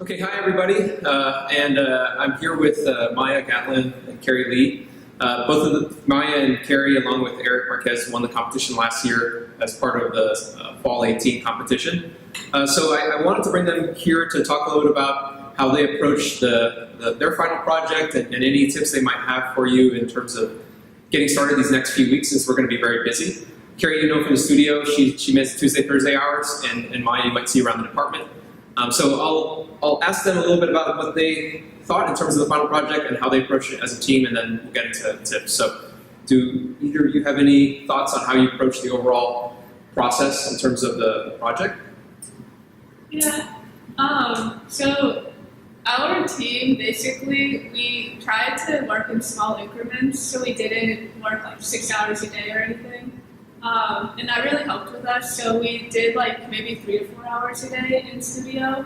Okay, hi everybody, I'm here with Maya Gatlin and Carrie Lee. Maya and Carrie, along with Eric Marquez, won the competition last year as part of the FA18 competition. So I wanted to bring them here to talk a little bit about how they approach their final project and any tips they might have for you in terms of getting started these next few weeks, since we're going to be very busy. Carrie, you know from the studio, she makes Tuesday, Thursday hours, and Maya you might see around the department. So I'll ask them a little bit about what they thought in terms of the final project and how they approached it as a team, and then we'll get into tips. So do either of you have any thoughts on how you approach the overall process in terms of the project? Yeah. So our team, basically, we tried to work in small increments, so we didn't work like 6 hours a day or anything. And that really helped with us. So we did like maybe 3 to 4 hours a day in studio,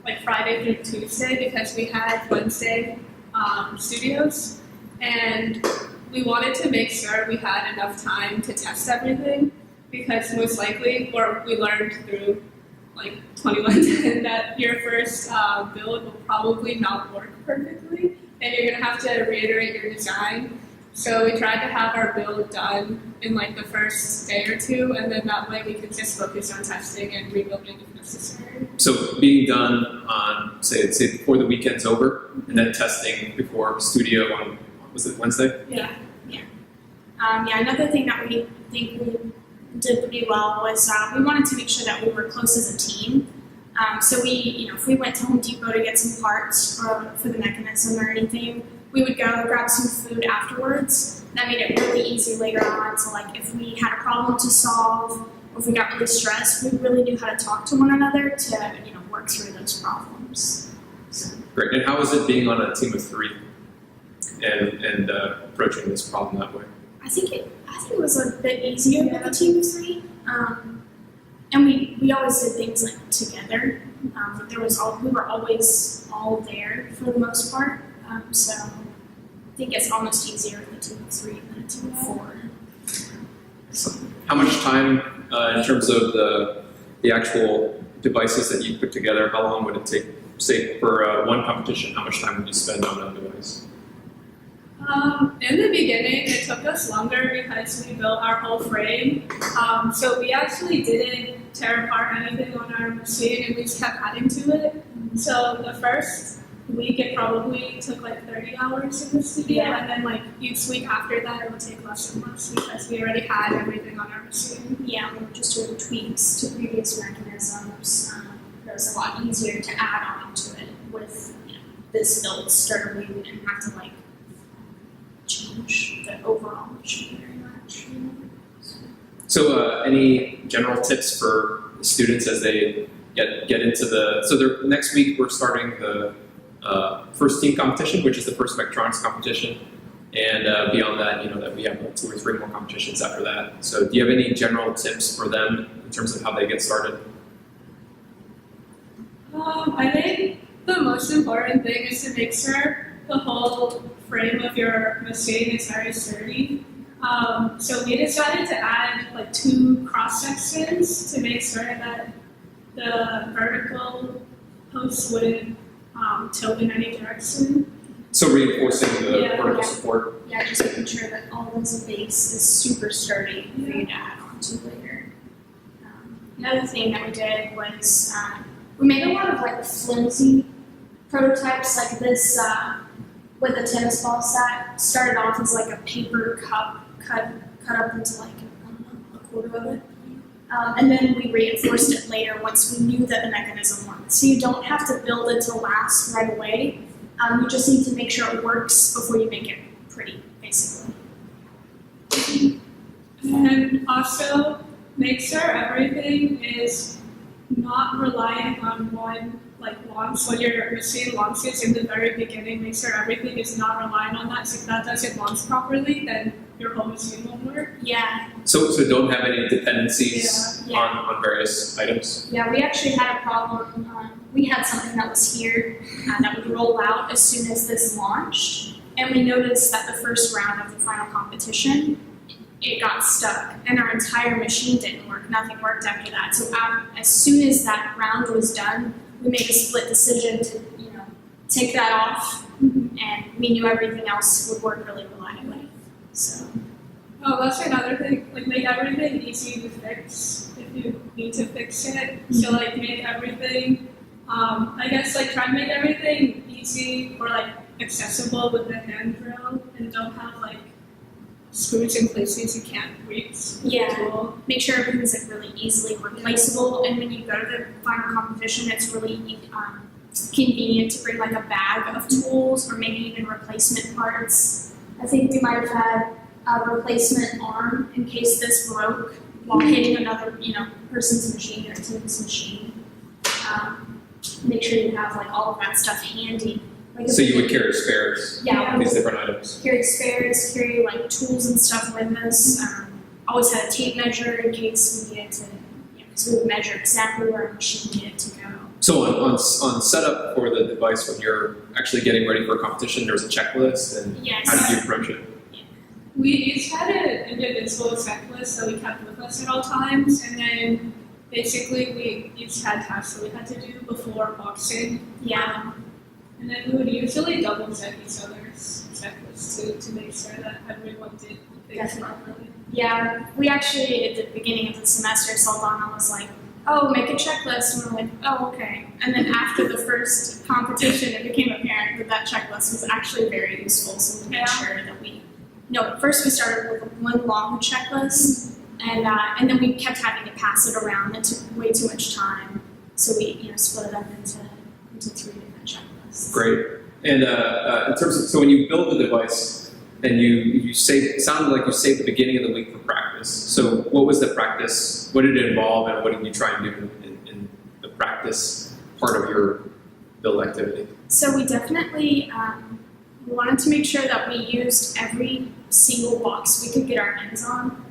like Friday through Tuesday, because we had Wednesday studios. And we wanted to make sure we had enough time to test everything, because most likely, or we learned through like 2110 that your first build will probably not work perfectly, and you're gonna have to reiterate your design. So we tried to have our build done in like the first day or two, and then that way we could just focus on testing and rebuilding if necessary. So being done on, say before the weekend's over, and then testing before studio on, was it Wednesday? Yeah. Another thing that we think we did pretty well was we wanted to make sure that we were close as a team. So we, if we went to Home Depot to get some parts for the mechanism or anything, we would go grab some food afterwards. That made it really easy later on. So like if we had a problem to solve, or if we got really stressed, we really knew how to talk to one another to work through those problems. So. Great. And how was it being on a team of 3 and approaching this problem that way? I think it was a bit easier with a team of 3. And we always did things like together. We were always all there for the most part. So I think it's almost easier with a team of 3 than a team of 4. So how much time in terms of the actual devices that you put together, how long would it take, say for one competition, how much time would you spend on a device? In the beginning, it took us longer because we built our whole frame. So we actually didn't tear apart anything on our machine, and we just kept adding to it. So the first week, it probably took like 30 hours in the studio, and then like each week after that, it would take less and less because we already had everything on our machine. Yeah, we were just doing tweaks to previous mechanisms. It was a lot easier to add on to it with this build starter. We didn't have to like change the overall machine very much. So any general tips for students as they get into so next week we're starting the first team competition, which is the first Mechatronics competition, and beyond that, that we have 2 or 3 more competitions after that. So do you have any general tips for them in terms of how they get started? I think the most important thing is to make sure the whole frame of your machine is very sturdy. So we decided to add like 2 cross sections to make sure that the vertical posts wouldn't tilt in any direction. So reinforcing the vertical support. Yeah, just making sure that always the base is super sturdy for you to add on to later. Another thing that we did was we made a lot of like flimsy prototypes like this with the tennis ball set. Started off as like a paper cup cut up into like a quarter of it. And then we reinforced it later once we knew that the mechanism worked. So you don't have to build it to last right away. You just need to make sure it works before you make it pretty, basically. And also make sure everything is not relying on one launch. When your machine launches in the very beginning, make sure everything is not relying on that. So if that doesn't launch properly, then your whole machine won't work. Yeah. So don't have any dependencies on various items? Yeah, we actually had a problem. We had something that was here that would roll out as soon as this launched, and we noticed that the first round of the final competition, it got stuck, and our entire machine didn't work. Nothing worked after that. So as soon as that round was done, we made a split decision to, take that off, and we knew everything else would work really reliably. So. Oh, that's another thing. Like, make everything easy to fix if you need to fix it. So, like, make everything. I guess like try to make everything easy or like accessible with the hand drill, and don't have like screws in places you can't reach. Yeah. Tool. Make sure everything's like really easily replaceable, and when you go to the final competition, it's really convenient to bring like a bag of tools or maybe even replacement parts. I think we might have had a replacement arm in case this broke while hitting another, person's machine or team's machine. Make sure you have like all of that stuff handy. Like So you would carry spares, Yeah. these different items. Carry spares, carry like tools and stuff with us. Always had a tape measure in case we needed to, because we would measure exactly where our machine needed to go. So on setup for the device, when you're actually getting ready for a competition, there's a checklist, and Yes. how did you approach it? We each had an individual checklist that we kept with us at all times, and then basically we each had tasks that we had to do before boxing. Yeah. And then we would usually double check each other's checklists to make sure that everyone did things properly. Yeah, we actually, at the beginning of the semester, Saldana was like, oh, make a checklist, and we're like, oh, okay. And then after the first competition, it became apparent that that checklist was actually very useful, so we made sure that first we started with one long checklist, and then we kept having to pass it around. It took way too much time, so we, split it up into 3 different checklists. Great. And in terms of, so when you build the device and you save, it sounded like you saved the beginning of the week for practice. So what was the practice? What did it involve, and what did you try and do in the practice part of your build activity? So we definitely we wanted to make sure that we used every single box we could get our hands on.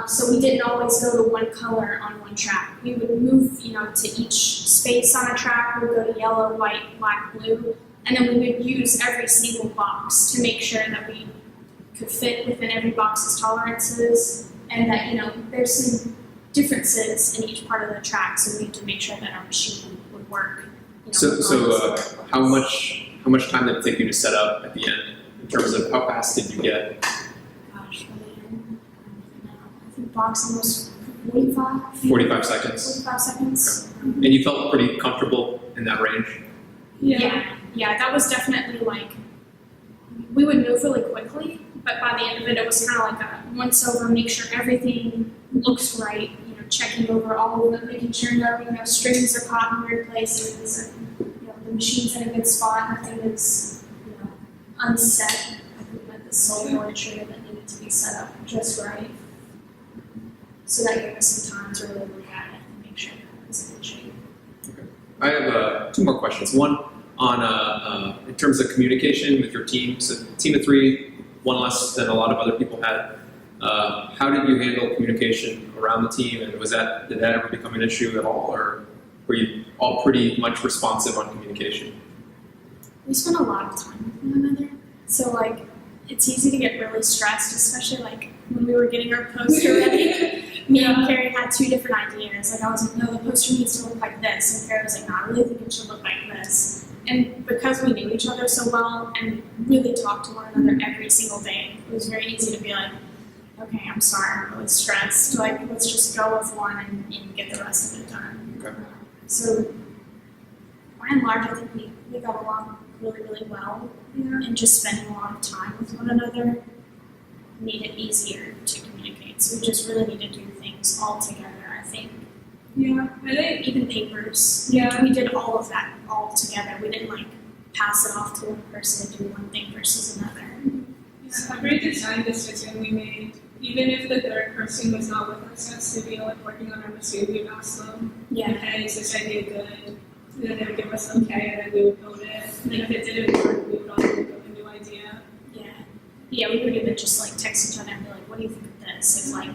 So we didn't always go to one color on one track. We would move, to each space on a track. We would go to yellow, white, black, blue, and then we would use every single box to make sure that we could fit within every box's tolerances, and that there's some differences in each part of the track. So we need to make sure that our machine would work. How much time did it take you to set up at the end? In terms of how fast did you get? Gosh, I think boxing was 45. 45 seconds. 45 seconds. Okay. And you felt pretty comfortable in that range? Yeah, that was definitely like, we would move really quickly, but by the end of it, it was kind of like a once over, make sure everything looks right, checking over all of it, making sure no, strings are caught in weird places, and, the machine's in a good spot, nothing is, unset. I think that the sole moisture that needed to be set up just right. So that gave us some time to really look at it and make sure that it was in good shape. Okay. I have 2 more questions. One on in terms of communication with your team. So team of 3, one less than a lot of other people had. How did you handle communication around the team, and did that ever become an issue at all, or were you all pretty much responsive on communication? We spent a lot of time with one another, so like it's easy to get really stressed, especially like when we were getting our poster ready. Me and Carrie had 2 different ideas. Like I was like, no, the poster needs to look like this, and Carrie was like, no, I really think it should look like this. And because we knew each other so well and really talked to one another every single day, it was very easy to be like, okay, I'm sorry, I'm really stressed. Like, let's just go with one and get the rest of it done. Okay. So, by and large, I think we got along really, really well. And just spending a lot of time with one another made it easier to communicate. So we just really need to do things all together, I think. Yeah, I think Even papers. Yeah. We did all of that all together. We didn't like pass it off to one person to do one thing versus another. every design decision we made, even if the third person was not with us to be like working on our machine, we would ask them, Yeah. okay, is this idea good? And then they would give us okay, and then we would build it. And then if it didn't work, we would also build a new idea. Yeah, we would even just like text each other and be like, what do you think of this? If like,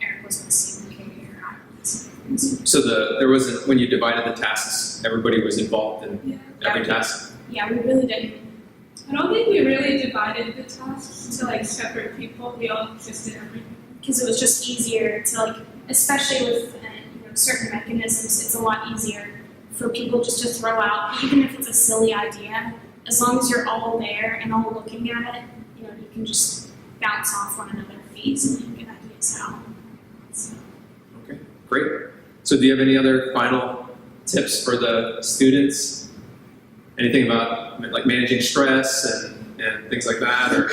Eric was missing, okay, or I was missing. So there wasn't, when you divided the tasks, everybody was involved in every task? Yeah, we really didn't. I don't think we really divided the tasks to like separate people. We all just did everything. Because it was just easier to like, especially with certain mechanisms, it's a lot easier for people just to throw out, even if it's a silly idea. As long as you're all there and all looking at it, you can just bounce off one another feeds and get ideas out. So. Okay, great. So do you have any other final tips for the students? Anything about like managing stress and things like that? Or?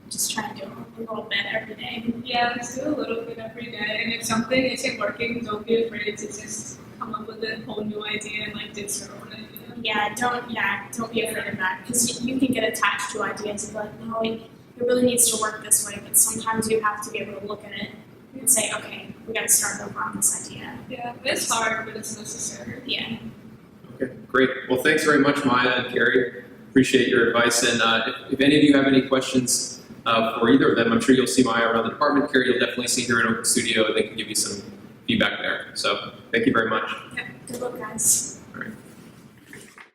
Just try to do a little bit every day. Yeah, let's do a little bit every day. And if something isn't working, don't be afraid to just come up with a whole new idea and like ditch your own idea. Don't be afraid of that, because you can get attached to ideas of like, no, it really needs to work this way, but sometimes you have to be able to look at it and say, okay, we got to start over on this idea. Yeah, it's hard, but it's necessary. Yeah. Okay, great. Well, thanks very much, Maya and Carrie. Appreciate your advice. And if any of you have any questions for either of them, I'm sure you'll see Maya around the department. Carrie, you'll definitely see her in Open Studio, and they can give you some feedback there. So thank you very much. Yeah. Good luck, guys. All right.